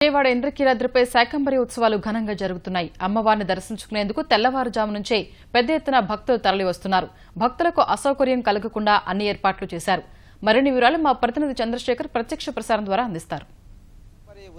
విజయవాడ ఇంద్రకీలాద్రిపై శాకంబరి ఉత్సవాలు ఘనంగా జరుగుతున్నాయి. అమ్మవారిని దర్శించుకునేందుకు తెల్లవారుజాము నుంచే పెద్ద ఎత్తున భక్తులు తరలివస్తున్నారు. భక్తులకు అసౌకర్యం కలగకుండా అన్ని ఏర్పాట్లు చేశారు. మరిన్ని వివరాలు మా ప్రతినిధి చంద్రశేఖర్ ప్రత్యక్ష ప్రసారం ద్వారా అందిస్తారు.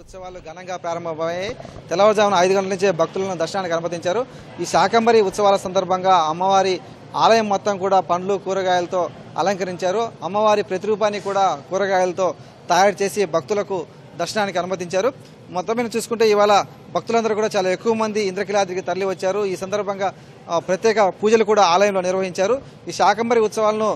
ఉత్సవాలు ఘనంగా ప్రారంభమయ్యాయి. తెల్లవారుజామున 5 గంటల నుంచే భక్తులను దర్శనానికి అనుమతించారు. ఈ శాకంబరి ఉత్సవాల సందర్భంగా అమ్మవారి ఆలయం మొత్తం కూడా పండ్లు కూరగాయలతో అలంకరించారు. అమ్మవారి ప్రతిరూపాన్ని కూడా కూరగాయలతో తయారు చేసి భక్తులకు దర్శనానికి అనుమతించారు. మొత్తం మీద చూసుకుంటే ఇవాళ భక్తులందరూ కూడా చాలా ఎక్కువ మంది ఇంద్రకీలాద్రికి తరలి వచ్చారు. ఈ సందర్భంగా ప్రత్యేక పూజలు కూడా ఆలయంలో నిర్వహించారు. ఈ శాకంబరి ఉత్సవాలను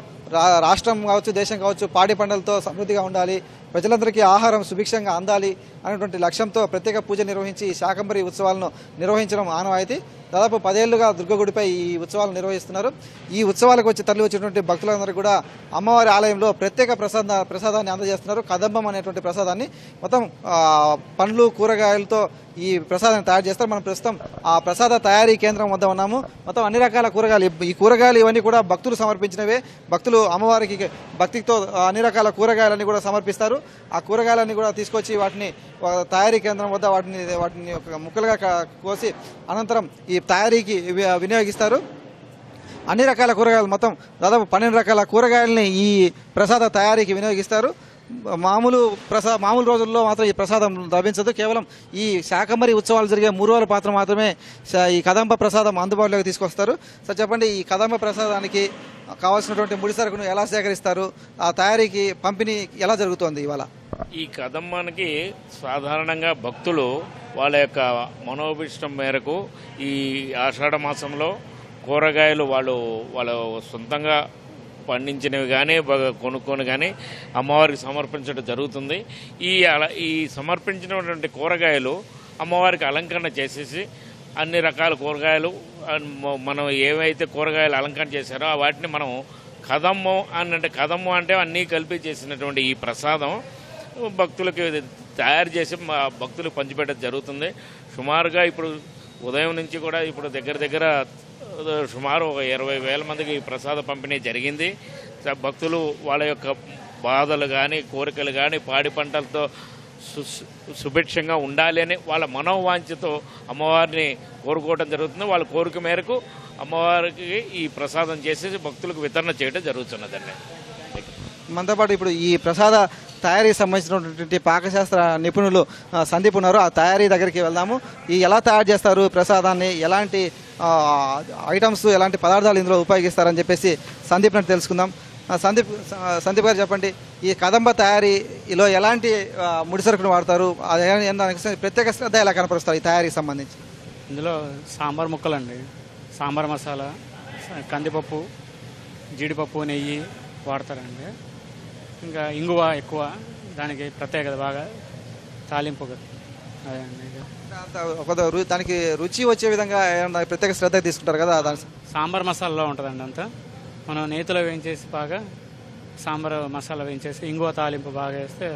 రాష్ట్రం కావచ్చు, దేశం కావచ్చు, పాడి పంటలతో సమృద్ధిగా ఉండాలి, ప్రజలందరికీ ఆహారం సుభిక్షంగా అందాలి అనేటువంటి లక్ష్యంతో ప్రత్యేక పూజ నిర్వహించి శాకంబరి ఉత్సవాలను నిర్వహించడం ఆనవాయితీ. దాదాపు 10 ఏళ్లుగా దుర్గగుడిపై ఈ ఉత్సవాలు నిర్వహిస్తున్నారు. ఈ ఉత్సవాలకు తరలి వచ్చినటువంటి భక్తులందరూ కూడా అమ్మవారి ఆలయంలో ప్రత్యేక ప్రసాదాన్ని అందజేస్తున్నారు. కదంబం అనేటువంటి ప్రసాదాన్ని మొత్తం పండ్లు కూరగాయలతో ఈ ప్రసాదాన్ని తయారు చేస్తారు. మనం ప్రస్తుతం ఆ ప్రసాద తయారీ కేంద్రం వద్ద ఉన్నాము. మొత్తం అన్ని రకాల కూరగాయలు, ఈ కూరగాయలు ఇవన్నీ కూడా భక్తులు సమర్పించినవే. భక్తులు అమ్మవారికి భక్తితో అన్ని రకాల కూరగాయలన్నీ కూడా సమర్పిస్తారు. ఆ కూరగాయలన్నీ కూడా తీసుకొచ్చి వాటిని తయారీ కేంద్రం వద్ద వాటిని ముక్కలుగా కోసి అనంతరం ఈ తయారీకి వినియోగిస్తారు. అన్ని రకాల కూరగాయలు మొత్తం దాదాపు 12 రకాల కూరగాయలని ఈ ప్రసాద తయారీకి వినియోగిస్తారు. మామూలు రోజుల్లో మాత్రం ఈ ప్రసాదం లభించదు. కేవలం ఈ శాకంబరి ఉత్సవాలు జరిగే 3 రోజుల పాత్ర మాత్రమే ఈ కదంబ ప్రసాదం అందుబాటులోకి తీసుకొస్తారు. సార్ చెప్పండి, ఈ కదంబ ప్రసాదానికి కావాల్సినటువంటి ముడి సరుకును ఎలా సేకరిస్తారు? ఆ తయారీకి పంపిణీ ఎలా జరుగుతోంది ఇవాళ? ఈ కదంబానికి సాధారణంగా భక్తులు వాళ్ళ యొక్క మనోభిష్టం మేరకు ఈ ఆషాఢ మాసంలో కూరగాయలు వాళ్ళ సొంతంగా పండించినవి కానీ కొనుక్కొని కానీ అమ్మవారికి సమర్పించడం జరుగుతుంది. ఈ సమర్పించినటువంటి కూరగాయలు అమ్మవారికి అలంకరణ చేసేసి అన్ని రకాల కూరగాయలు మనం ఏవైతే కూరగాయలు అలంకరణ చేశారో వాటిని మనం కదమ్మం అంటే అన్నీ కలిపి చేసినటువంటి ఈ ప్రసాదం భక్తులకి తయారు చేసి భక్తులకు పంచిపెట్టడం జరుగుతుంది. సుమారుగా ఇప్పుడు ఉదయం నుంచి కూడా ఇప్పుడు దగ్గర సుమారు 20,000 మందికి ఈ ప్రసాద పంపిణీ జరిగింది. భక్తులు వాళ్ళ యొక్క బాధలు కానీ కోరికలు కానీ పాడి పంటలతో సుభిక్షంగా ఉండాలి అని వాళ్ళ మనోవాంఛతో అమ్మవారిని కోరుకోవడం జరుగుతుంది. వాళ్ళ కోరిక మేరకు అమ్మవారికి ఈ ప్రసాదం చేసేసి భక్తులకు వితరణ చేయడం జరుగుతున్నదండి. మనతో పాటు ఇప్పుడు ఈ ప్రసాద తయారీకి సంబంధించినటువంటి పాకశాస్త్ర నిపుణులు సందీప్ ఉన్నారు. ఆ తయారీ దగ్గరికి వెళ్దాము. ఈ ఎలా తయారు చేస్తారు ప్రసాదాన్ని, ఎలాంటి ఐటమ్స్, ఎలాంటి పదార్థాలు ఇందులో ఉపయోగిస్తారని చెప్పేసి సందీప్ నాటి తెలుసుకుందాం. సందీప్ గారు చెప్పండి, ఈ కదంబ తయారీలో ఎలాంటి ముడి సరుకును వాడతారు? ప్రత్యేక శ్రద్ధ ఎలా కనపరుస్తారు ఈ తయారీకి సంబంధించి? ఇందులో సాంబార్ ముక్కలండి, సాంబార్ మసాలా, కందిపప్పు, జీడిపప్పు, నెయ్యి వాడతారండి. ఇంకా ఇంగువ ఎక్కువ, దానికి ప్రత్యేకత బాగా తాలింపు దానికి రుచి వచ్చే విధంగా ప్రత్యేక శ్రద్ధ తీసుకుంటారు కదా. సాంబార్ మసాలాలో ఉంటుందండి. అంతా మనం నేతిలో వేయించేసి బాగా సాంబార్ మసాలా వేయించేసి ఇంగువ తాలింపు బాగా వేస్తే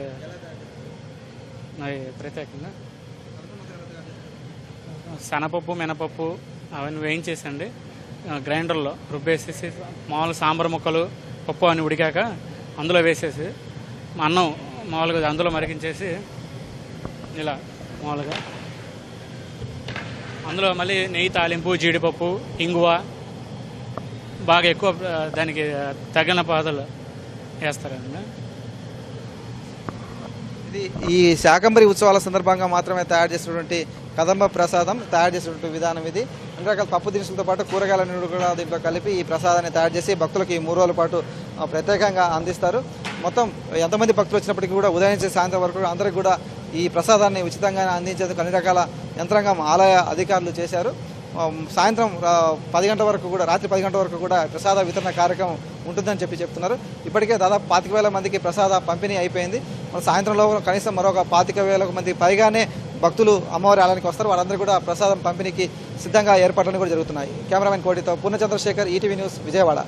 అది ప్రత్యేకంగా. శనపప్పు, మినపప్పు అవన్నీ వేయించేసండి గ్రైండర్లో రుబ్బేసేసి మామూలు సాంబార్ ముక్కలు, పప్పు అన్ని ఉడికాక అందులో వేసేసి అన్నం మామూలుగా అందులో మరిగించేసి ఇలా మామూలుగా అందులో మళ్ళీ నెయ్యి తాలింపు, జీడిపప్పు, ఇంగువ బాగా ఎక్కువ దానికి తగిన పాదలు వేస్తారండి. ఇది ఈ శాకంబరి ఉత్సవాల సందర్భంగా మాత్రమే తయారు చేసినటువంటి కదంబ ప్రసాదం తయారు చేసినటువంటి విధానం ఇది. అన్ని రకాల పప్పు దినుసులతో పాటు కూరగాయలను కూడా దీంట్లో కలిపి ఈ ప్రసాదాన్ని తయారు చేసి భక్తులకు ఈ 3 రోజుల పాటు ప్రత్యేకంగా అందిస్తారు. మొత్తం ఎంతమంది భక్తులు వచ్చినప్పటికీ కూడా ఉదయం నుంచి సాయంత్రం వరకు అందరికీ కూడా ఈ ప్రసాదాన్ని ఉచితంగా అందించేందుకు అన్ని రకాల యంత్రాంగం ఆలయ అధికారులు చేశారు. సాయంత్రం 10 గంటల వరకు కూడా, రాత్రి 10 గంటల వరకు కూడా ప్రసాద వితరణ కార్యక్రమం ఉంటుందని చెప్తున్నారు. ఇప్పటికే దాదాపు 25,000 మందికి ప్రసాద పంపిణీ అయిపోయింది. మన సాయంత్రంలో కనీసం మరొక 25,000 మంది పైగానే భక్తులు అమ్మవారి ఆలయానికి వస్తారు. వాళ్ళందరూ కూడా ప్రసాదం పంపిణీకి సిద్ధంగా ఏర్పాట్లన్నీ కూడా జరుగుతున్నాయి. కెమెరామెన్ కోటితో పూర్ణ చంద్రశేఖర్, ఈటీవీ న్యూస్, విజయవాడ.